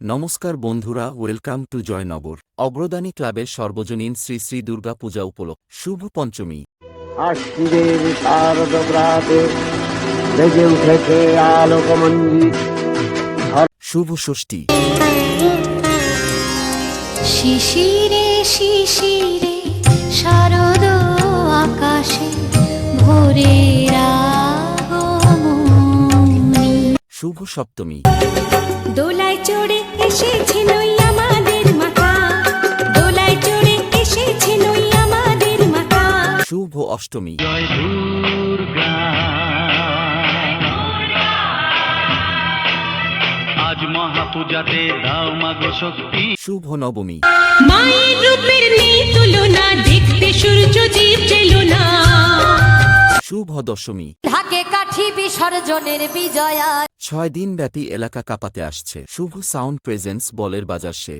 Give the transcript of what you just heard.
নমস্কার বন্ধুরা, welcome to Joynagar অগ্রদানী ক্লাবের সর্বজনীন শ্রী শ্রী দুর্গা পূজা উপলক্ষে শুভ পঞ্চমী। আশ্বিনের শারদ প্রাতে বেজে উঠেছে আলোকমঞ্জিত। শুভ ষষ্ঠী। শিশিরে শিশিরে শারদ আকাশে ভোরের আগমনী। শুভ সপ্তমী। দোলায় চড়ে এসেছে নই আমাদের মাতা, দোলায় চড়ে এসেছে নই আমাদের মাতা। শুভ অষ্টমী। জয় দুর্গা, আজ মহাপূজাতে দাও মাগো শক্তি। শুভ নবমী। মায়ের রূপের নেই তুলনা, দেখতে সূর্য জীব ছিল না। শুভ দশমী। ঢাকে কাঠি বিসর্জনের বিজয়া। 6 দিন ব্যাপী এলাকা কাঁপাতে আসছে শুভ সাউন্ড প্রেজেন্স বলের বাজার সে।